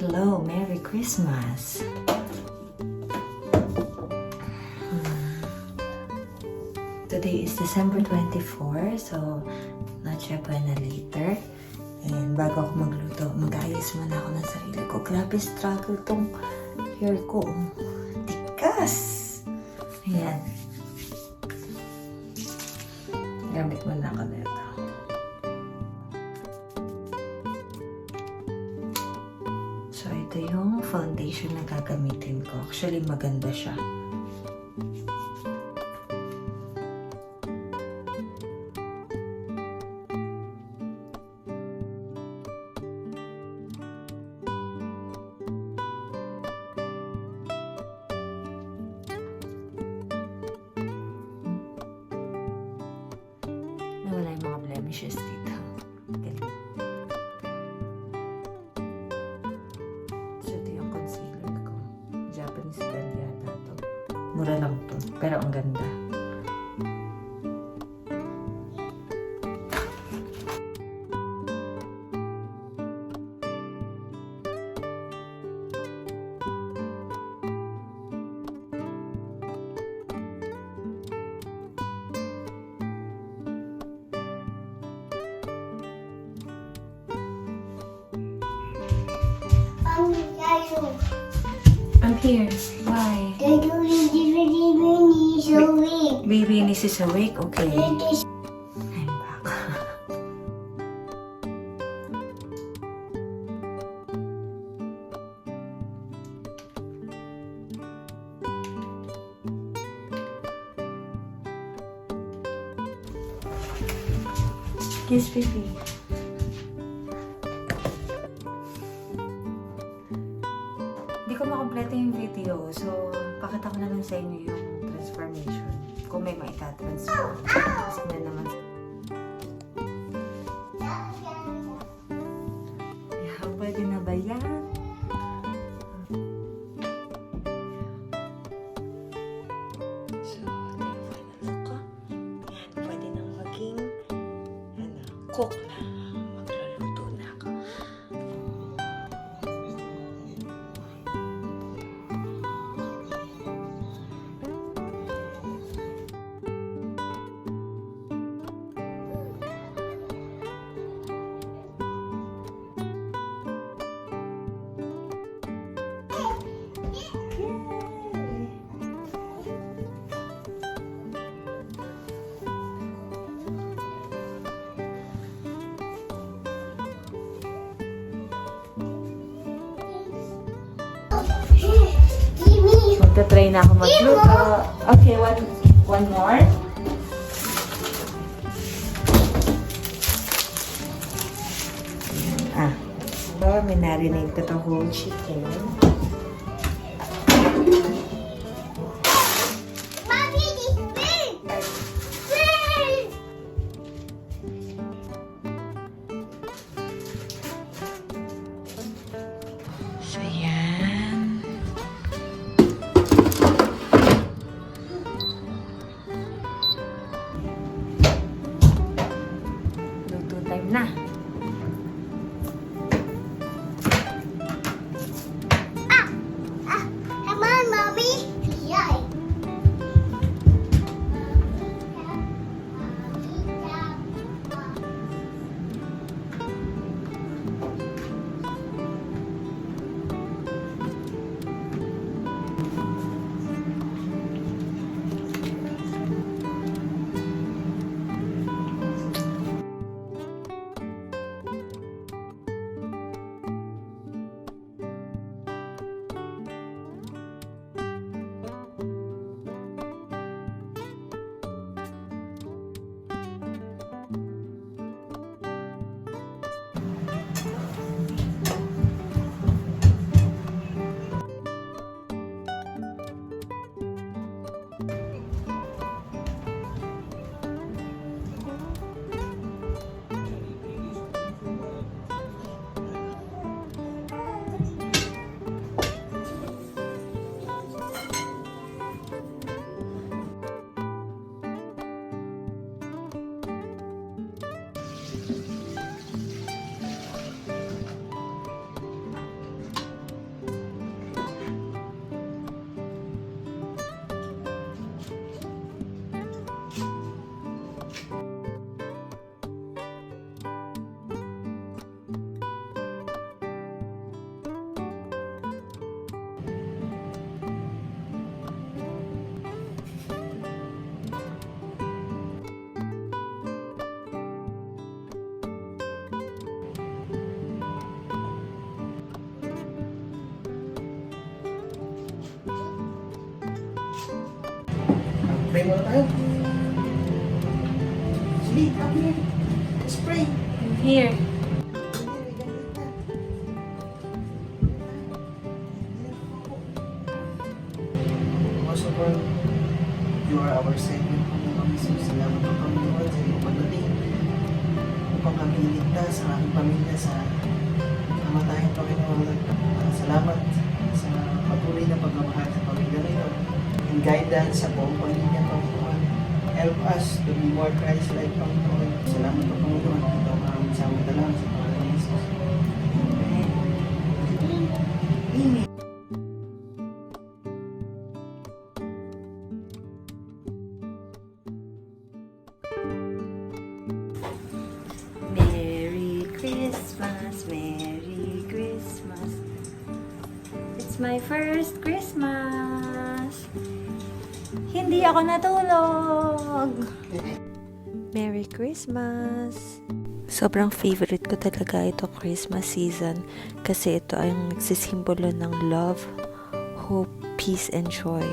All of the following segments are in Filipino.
Hello, Merry Christmas! Today is December 24, so Noche Buena later. And bago ako magluto, mag-ayos muna ako ng sarili ko. Grabe struggle tong hair ko. Tikas! Ayan. Gamit muna ako nito. So, ito yung foundation na gagamitin ko. Actually, maganda siya. Nawala yung mga blemishes dito. Galing. So, ito yung concealer ko. Japanese brand yata to. Mura lang to. Pero ang ganda. I'm here. Why? Baby Eunice is awake? Okay. I'm back. Kiss, baby. Hindi ko makompleto yung video, so pakita ko na lang sa inyo yung transformation. Kung may maitatransform. Kasi na naman. Yeah, pwede na ba yan? So, ito yung final look ko. Yan, pwede nang maging cook na. Magluluto na ako. Magta-try na ako magluto. Okay, one more. So, minarinate ko the whole chicken. So, yan. Luto time na. Come on, Mommy. Yay. Spray muna tayo. Sige, come here. Spray. Here. Most of all, you are our Savior, Panginoon Jesus. Salamat po, Panginoon, sa iyong pagdating upang kami iligtas sa aming pamilya sa kamatayan, Panginoon. Salamat sa patuloy na pagmamahal sa pamilya na ito and guidance sa buong pamilya, Panginoon. Help us to be more Christ-like, Panginoon. Salamat po, Panginoon. Ito ang aming samang sa pangalan ni Jesus. Amen. Amen. Merry Christmas, Merry Christmas. It's my first Christmas. Hindi ako natulog. Merry Christmas. Sobrang favorite ko talaga ito Christmas season kasi ito ay nagsisimbolo ng love, hope, peace, and joy.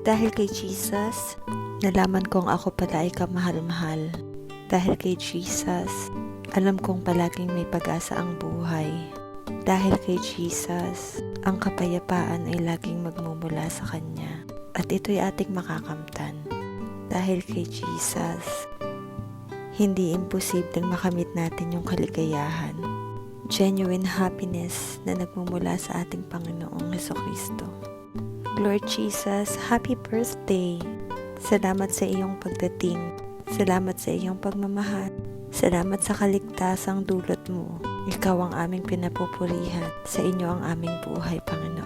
Dahil kay Jesus, nalaman kong ako pala ay kamahal-mahal. Dahil kay Jesus, alam kong palaging may pag-asa ang buhay. Dahil kay Jesus, ang kapayapaan ay laging magmumula sa Kanya. At ito'y ating makakamtan. Dahil kay Jesus, hindi imposibleng makamit natin yung kaligayahan. Genuine happiness na nagmumula sa ating Panginoong Hesukristo. Lord Jesus, happy birthday! Salamat sa iyong pagdating. Salamat sa iyong pagmamahal. Salamat sa kaligtasang dulot mo. Ikaw ang aming pinapupurihan. Sa inyo ang aming buhay, Panginoon.